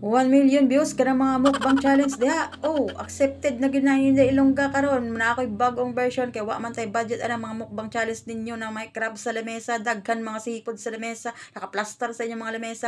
1 million views ka ng mga mukbang challenge diha. Oh, accepted na ginahin na Ilongga karon. Na ako'y bagong version kay wa man tay budget ana mga mukbang challenge ninyo na may crab sa lamesa, daghan mga seafood sa lamesa, naka-plaster sa inyong mga lamesa.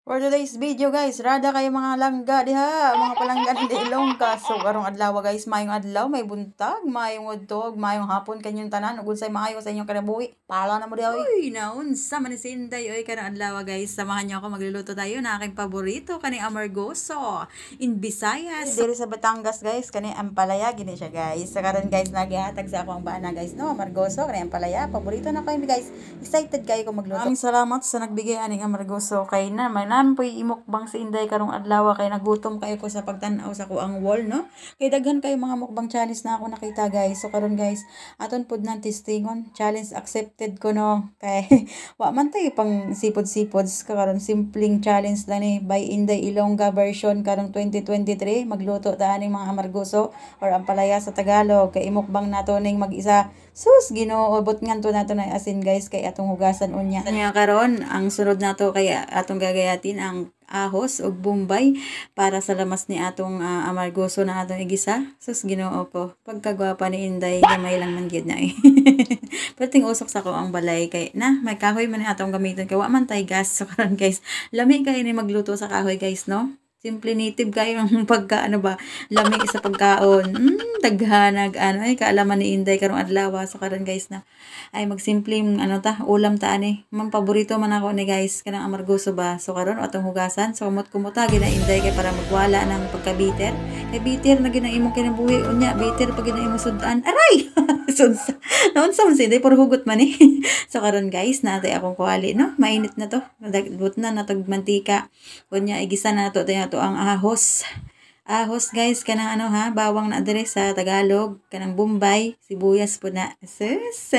For today's video guys, rada kayo mga langga diha, mga palangga ng Ilongga. So karong adlaw guys, mayong adlaw, may buntag, mayong udtog, mayong hapon kanyang tanan, ug unsay maayo sa inyong kinabuhi. Pala na mo diha oy. Naunsa man ni Sinday oy karong adlaw guys. Samahan niyo ako magluluto tayo na aking paborito kani amargoso in Visayas. Diri sa Batangas guys, kani ampalaya gini siya guys. Sa karon guys nagihatag sa ako ang bana guys no, amargoso kani ampalaya. Paborito na ko guys. Excited kayo ko magluto. Maraming salamat sa nagbigay aning amargoso kay na may po'y imukbang si Inday karong adlaw kay nagutom kayo ko sa pagtan-aw sa kuang wall no. Kay daghan kayo mga mukbang challenge na ako nakita guys. So karon guys, aton pud nang testingon, challenge accepted ko no. Kay wa man tay pang sipod-sipods karon, simpleng challenge lang ni by Inday Ilongga version karong 2023. Magluto ta aning mga amargoso or ampalaya sa Tagalog. Kay imukbang nato ning mag-isa. Sus, Ginoo, butngan to nato na asin guys kay atong hugasan unya. Nya karon ang sunod nato kay atong gagayatin ang ahos ug bombay para sa lamas ni atong amargoso na atong igisa. Sus, Ginoo ko, pagkagwapa ni Inday gamay lang man gyud na eh. Perting usok sa ko ang balay kay na may kahoy man atong gamiton kay wa man tay gas. So karon guys, lami kay ni magluto sa kahoy guys no. Simple native kayo ang pagka ano ba, lamig sa pagkaon. Daghanag ano ay kaalaman ni Inday karong adlaw. So karon guys na ay magsimpleng ano ta, ulam ta ani. Man paborito man ako ni guys kanang amargoso ba. So karon atong hugasan. So kumot-kumuta gina Inday kay para magwala ng pagka-bitter. Kay bitter na gina imong kinabuhi unya, bitter pag gina imong sudan. Aray. Sunsa. Naunsa man si Inday puro hugot man eh. So karon guys, natay akong kuwali no. Mainit na to. Dagbut na natog mantika. Unya igisa na to ang ahos. Ahos guys kanang ano ha, bawang na dire sa Tagalog, kanang bombay, sibuyas po na. Sus.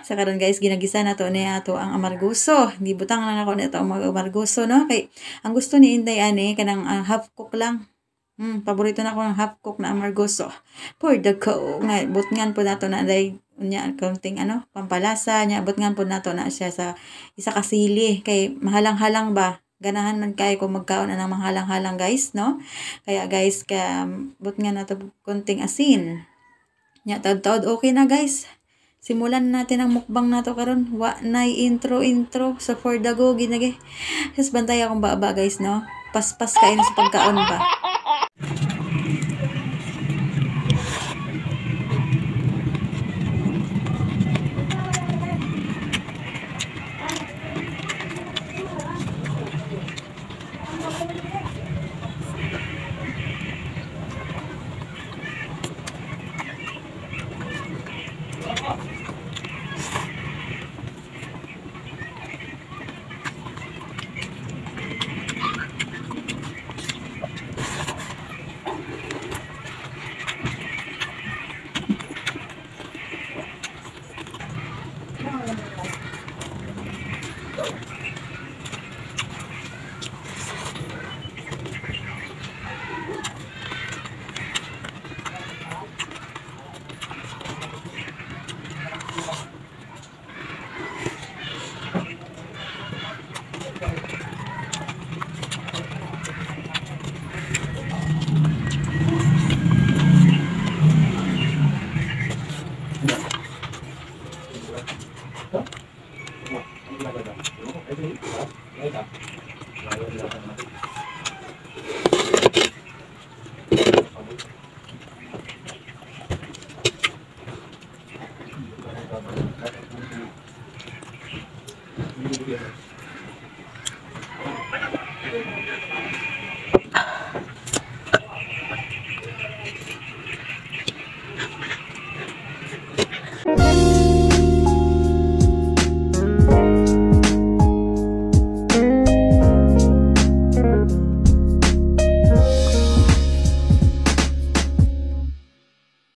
Sa karon guys ginagisa na to ni ato ang amargoso. Di butang lang ako nito ang amargoso no. Kay ang gusto ni Inday ani kanang half cook lang. Paborito na ko ng half cook na amargoso. For the go nga butngan po nato na day unya kaunting ano pampalasa nya butngan po nato na siya sa isa ka sili kay mahalang-halang ba. Ganahan man kayo kung magkaon na ng mahalang-halang guys, no? Kaya guys, but nga na to konting asin. Nya taod-taod okay na guys. Simulan natin ang mukbang nato karon. Wa nay intro so for the go ginage. Just bantay akong baba guys, no? Paspas kayo sa pagkaon ba.